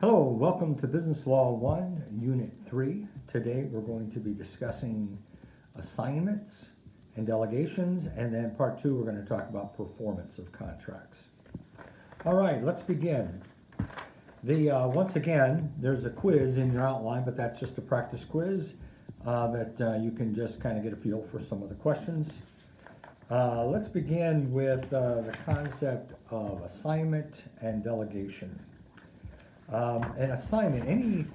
Hello, welcome to Business Law 1, Unit 3. Today we're going to be discussing assignments and delegations, and then part 2 we're going to talk about performance of contracts. All right, let's begin. Once again, there's a quiz in your outline, but that's just a practice quiz that you can just kind of get a feel for some of the questions. Let's begin with the concept of assignment and delegation. An assignment, any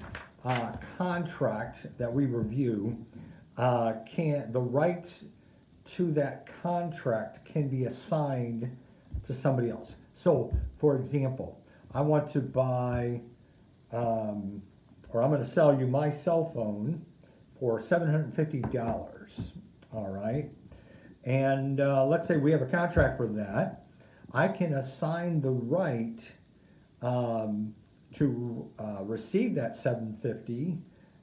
contract that we review, the rights to that contract can be assigned to somebody else. So, for example, I want to buy, or I'm going to sell you my cell phone for $750, all right? And let's say we have a contract for that. I can assign the right to receive that $750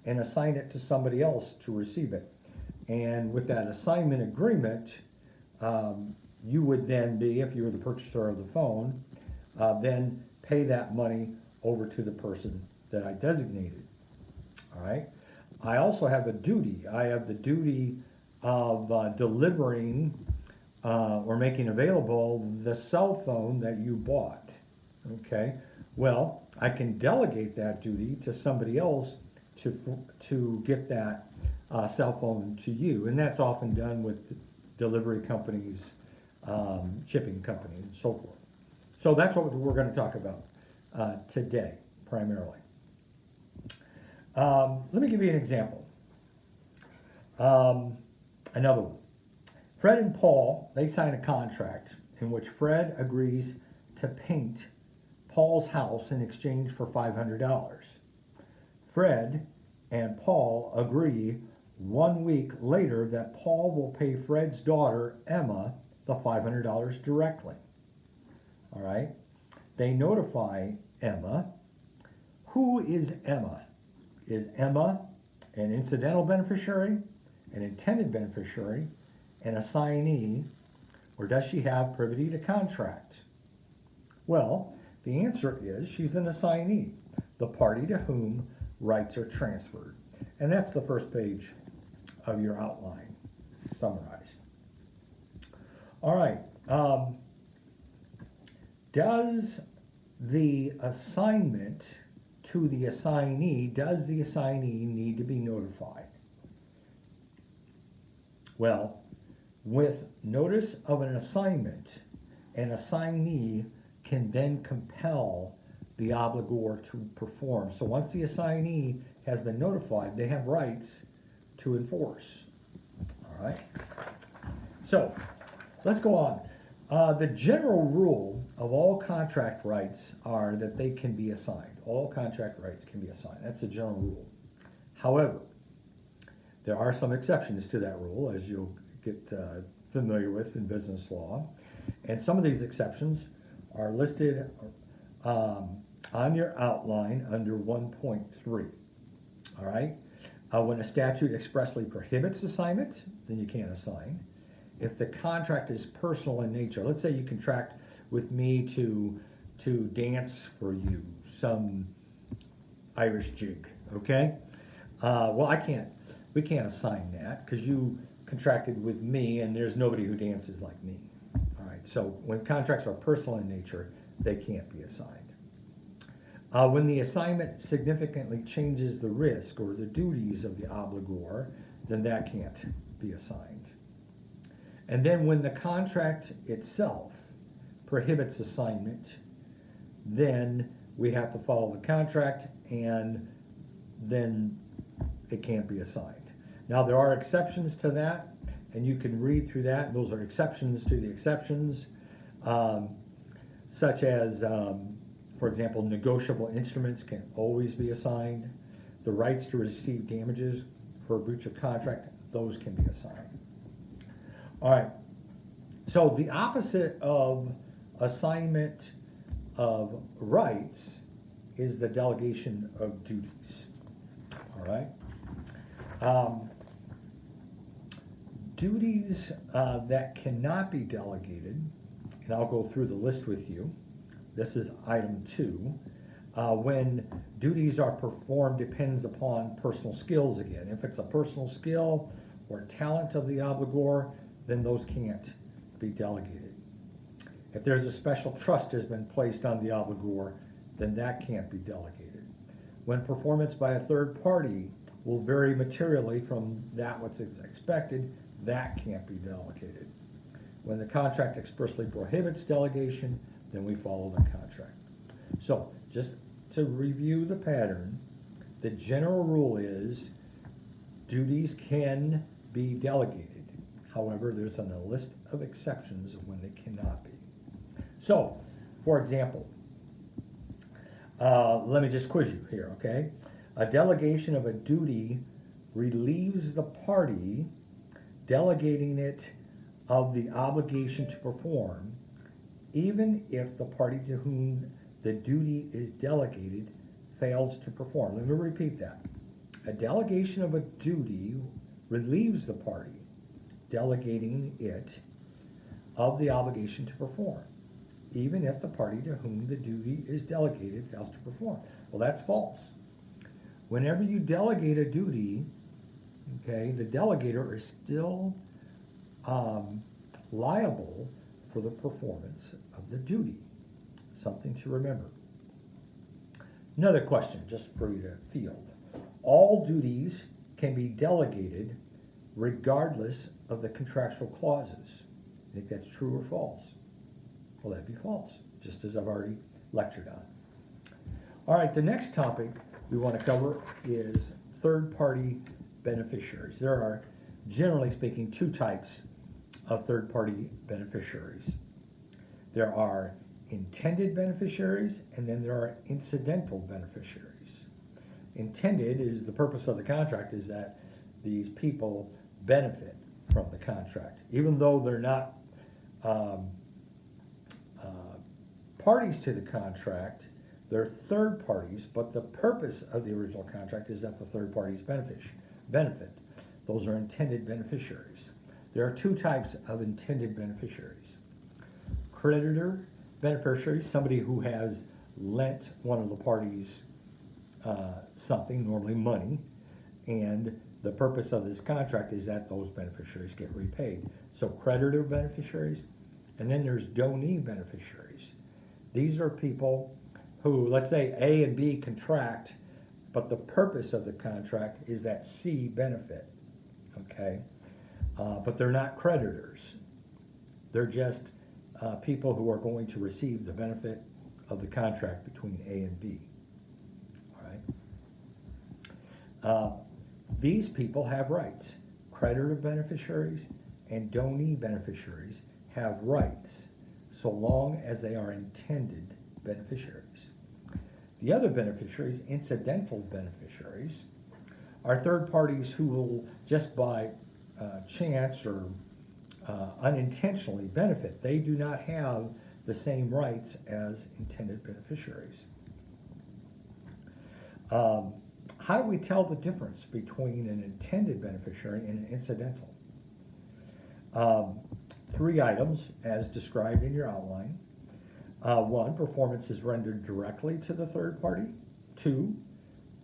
and assign it to somebody else to receive it. And with that assignment agreement, you would then be, if you were the purchaser of the phone, then pay that money over to the person that I designated. All right. I also have a duty. I have the duty of delivering or making available the cell phone that you bought. Okay. Well, I can delegate that duty to somebody else to get that cell phone to you, and that's often done with delivery companies, shipping companies, and so forth. So that's what we're going to talk about today, primarily. Let me give you an example. Another one. Fred and Paul, they sign a contract in which Fred agrees to paint Paul's house in exchange for $500. Fred and Paul agree 1 week later that Paul will pay Fred's daughter, Emma, the $500 directly. All right? They notify Emma. Who is Emma? Is Emma an incidental beneficiary, an intended beneficiary, an assignee, or does she have privity to contract? Well, the answer is she's an assignee, the party to whom rights are transferred. And that's the first page of your outline, summarized. All right. Does the assignment to the assignee, does the assignee need to be notified? Well, with notice of an assignment, an assignee can then compel the obligor to perform. So once the assignee has been notified, they have rights to enforce. All right? So let's go on. The general rule of all contract rights are that they can be assigned. All contract rights can be assigned. That's the general rule. However, there are some exceptions to that rule, as you'll get familiar with in business law. And some of these exceptions are listed on your outline under 1.3. All right? When a statute expressly prohibits assignment, then you can't assign. If the contract is personal in nature, let's say you contract with me to dance for you some Irish jig, okay? Well, we can't assign that because you contracted with me and there's nobody who dances like me. All right, so when contracts are personal in nature, they can't be assigned. When the assignment significantly changes the risk or the duties of the obligor, then that can't be assigned. And then when the contract itself prohibits assignment, then we have to follow the contract and then it can't be assigned. Now there are exceptions to that, and you can read through that. Those are exceptions to the exceptions, such as, for example, negotiable instruments can always be assigned. The rights to receive damages for a breach of contract, those can be assigned. All right, so the opposite of assignment of rights is the delegation of duties. All right. Duties that cannot be delegated, and I'll go through the list with you. This is item 2. When duties are performed depends upon personal skills again. If it's a personal skill or talent of the obligor, then those can't be delegated. If there's a special trust has been placed on the obligor, then that can't be delegated. When performance by a third party will vary materially from that what's expected, that can't be delegated. When the contract expressly prohibits delegation, then we follow the contract. So, just to review the pattern, the general rule is duties can be delegated. However, there's a list of exceptions of when they cannot be. So, for example, let me just quiz you here, okay? A delegation of a duty relieves the party delegating it of the obligation to perform, even if the party to whom the duty is delegated fails to perform. Let me repeat that. A delegation of a duty relieves the party delegating it of the obligation to perform, even if the party to whom the duty is delegated fails to perform. Well, that's false. Whenever you delegate a duty, okay, the delegator is still liable for the performance of the duty. Something to remember. Another question, just for you to field. All duties can be delegated regardless of the contractual clauses. You think that's true or false? Well, that'd be false, just as I've already lectured on. All right, the next topic we want to cover is third-party beneficiaries. There are, generally speaking, two types of third-party beneficiaries. There are intended beneficiaries, and then there are incidental beneficiaries. Intended is the purpose of the contract is that these people benefit from the contract, even though they're not parties to the contract. They're third parties, but the purpose of the original contract is that the third parties benefit. Those are intended beneficiaries. There are two types of intended beneficiaries. Creditor beneficiaries, somebody who has lent one of the parties something, normally money, and the purpose of this contract is that those beneficiaries get repaid. So creditor beneficiaries, and then there's donee beneficiaries. These are people who, let's say A and B contract, but the purpose of the contract is that C benefit, okay? But they're not creditors. They're just people who are going to receive the benefit of the contract between A and B, all right? These people have rights. Creditor beneficiaries and donee beneficiaries have rights so long as they are intended beneficiaries. The other beneficiaries, incidental beneficiaries, are third parties who will just by chance or unintentionally benefit. They do not have the same rights as intended beneficiaries. How do we tell the difference between an intended beneficiary and an incidental? Three items as described in your outline. One, performance is rendered directly to the third party. Two,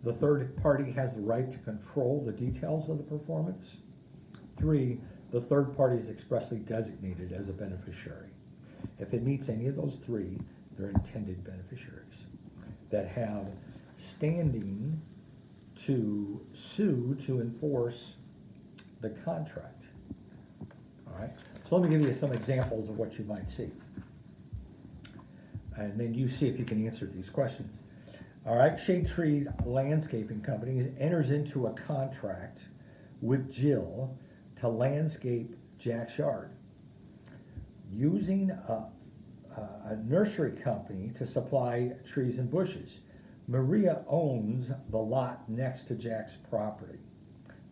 the third party has the right to control the details of the performance. Three, the third party is expressly designated as a beneficiary. If it meets any of those three, they're intended beneficiaries that have standing to sue to enforce the contract. All right, so let me give you some examples of what you might see. And then you see if you can answer these questions. All right, Shade Tree Landscaping Company enters into a contract with Jill to landscape Jack's yard, using a nursery company to supply trees and bushes. Maria owns the lot next to Jack's property.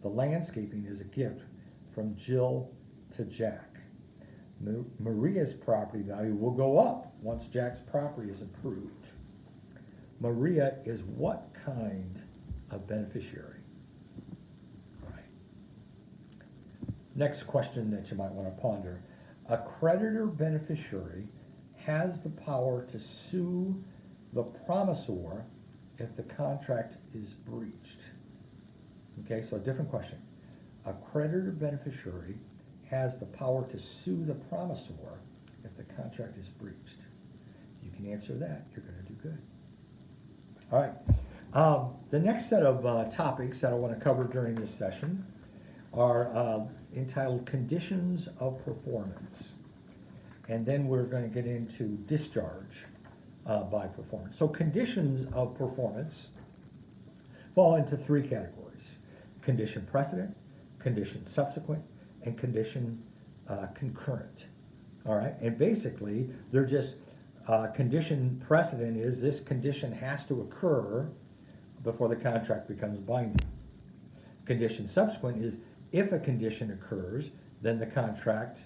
The landscaping is a gift from Jill to Jack. Maria's property value will go up once Jack's property is improved. Maria is what kind of beneficiary? All right. Next question that you might want to ponder. A creditor beneficiary has the power to sue the promisor if the contract is breached. Okay, so a different question. A creditor beneficiary has the power to sue the promisor if the contract is breached. You can answer that, you're going to do good. All right, the next set of topics that I want to cover during this session are entitled Conditions of Performance. And then we're going to get into discharge by performance. So conditions of performance fall into three categories: condition precedent, condition subsequent, and condition concurrent. All right, and basically they're just condition precedent is this condition has to occur before the contract becomes binding. Condition subsequent is if a condition occurs, then the contract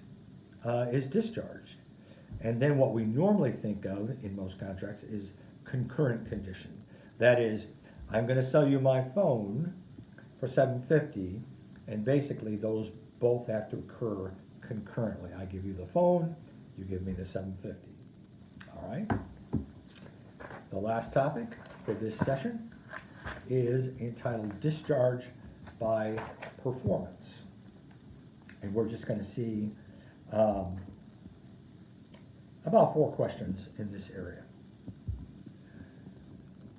is discharged. And then what we normally think of in most contracts is concurrent condition. That is, I'm going to sell you my phone for $750, and basically those both have to occur concurrently. I give you the phone, you give me the $750. All right. The last topic for this session is entitled Discharge by Performance. And we're just going to see about 4 questions in this area.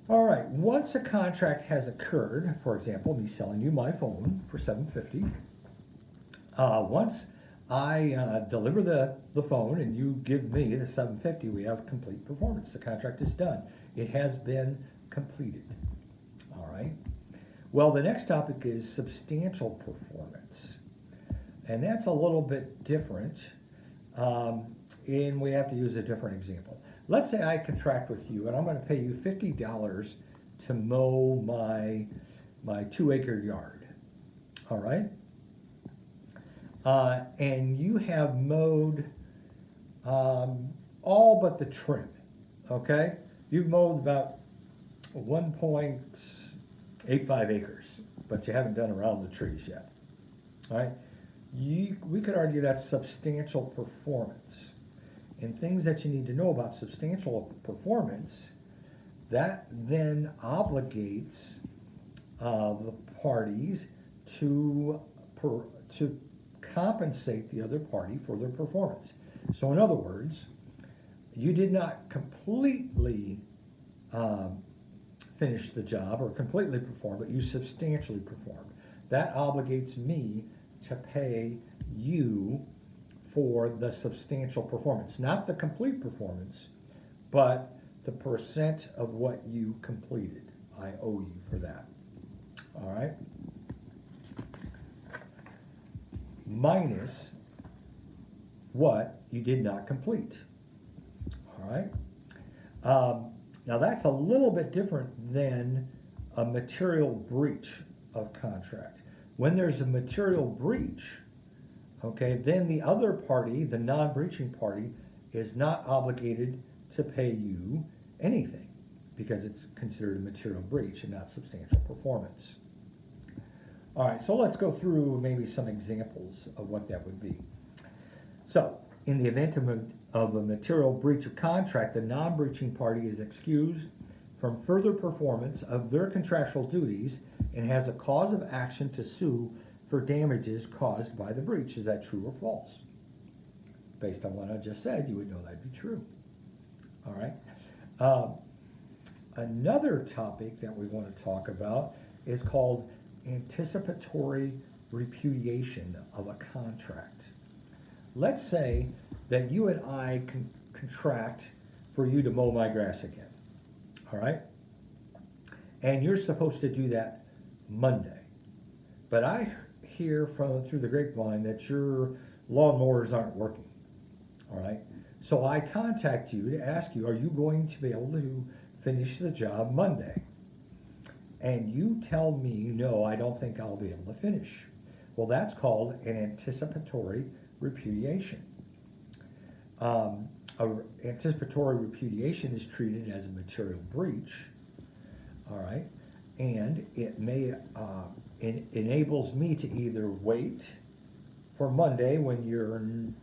All right, once a contract has occurred, for example, me selling you my phone for $750, once I deliver the phone and you give me the $750, we have complete performance. The contract is done. It has been completed. All right. Well, the next topic is substantial performance. And that's a little bit different, and we have to use a different example. Let's say I contract with you, and I'm going to pay you $50 to mow my 2-acre yard. All right? And you have mowed all but the trim. Okay? You've mowed about 1.85 acres, but you haven't done around the trees yet. All right? We could argue that's substantial performance. And things that you need to know about substantial performance, that then obligates the parties to compensate the other party for their performance. So in other words, you did not completely finish the job or completely perform, but you substantially performed. That obligates me to pay you for the substantial performance, not the complete performance, but the percent of what you completed. I owe you for that. All right? Minus what you did not complete. All right? Now that's a little bit different than a material breach of contract. When there's a material breach, okay, then the other party, the non-breaching party, is not obligated to pay you anything because it's considered a material breach and not substantial performance. All right, so let's go through maybe some examples of what that would be. So, in the event of a material breach of contract, the non-breaching party is excused from further performance of their contractual duties and has a cause of action to sue for damages caused by the breach. Is that true or false? Based on what I just said, you would know that'd be true. All right. Another topic that we want to talk about is called anticipatory repudiation of a contract. Let's say that you and I contract for you to mow my grass again. All right? And you're supposed to do that Monday. But I hear through the grapevine that your lawnmowers aren't working. All right? So I contact you to ask you, are you going to be able to finish the job Monday? And you tell me, no, I don't think I'll be able to finish. Well, that's called an anticipatory repudiation. Anticipatory repudiation is treated as a material breach, all right, and it may enables me to either wait for Monday when you're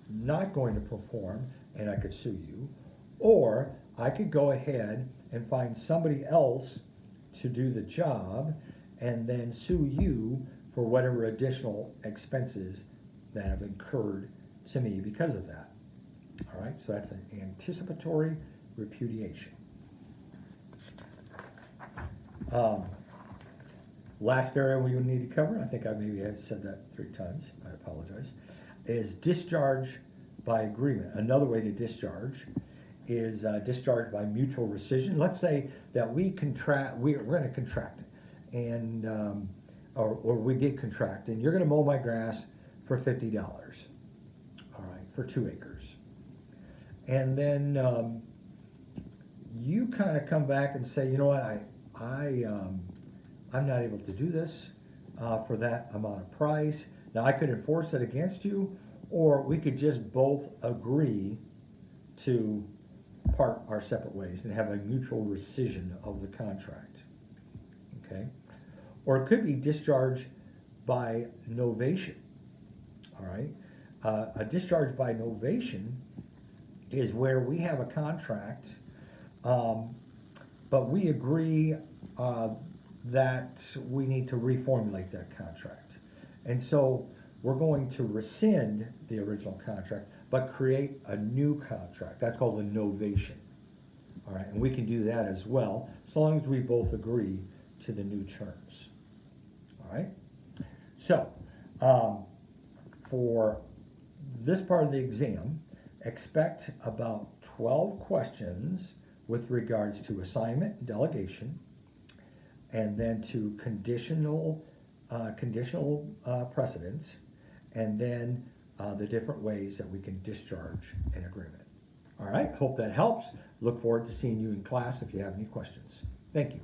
not going to perform and I could sue you, or I could go ahead and find somebody else to do the job and then sue you for whatever additional expenses that have incurred to me because of that. All right, so that's an anticipatory repudiation. Last area we would need to cover, I think I maybe have said that 3 times, I apologize, is discharge by agreement. Another way to discharge is discharge by mutual rescission. Let's say that we're going to contract, and or we did contract, and you're going to mow my grass for $50, all right, for 2 acres. And then you kind of come back and say, you know what, I'm not able to do this for that amount of price. Now, I could enforce it against you, or we could just both agree to part our separate ways and have a mutual rescission of the contract. Okay? Or it could be discharge by novation. All right? A discharge by novation is where we have a contract, but we agree that we need to reformulate that contract. And so we're going to rescind the original contract, but create a new contract. That's called a novation. All right, and we can do that as well, so long as we both agree to the new terms. All right, so for this part of the exam, expect about 12 questions with regards to assignment and delegation, and then to conditional precedents, and then the different ways that we can discharge an agreement. All right, hope that helps. Look forward to seeing you in class if you have any questions. Thank you.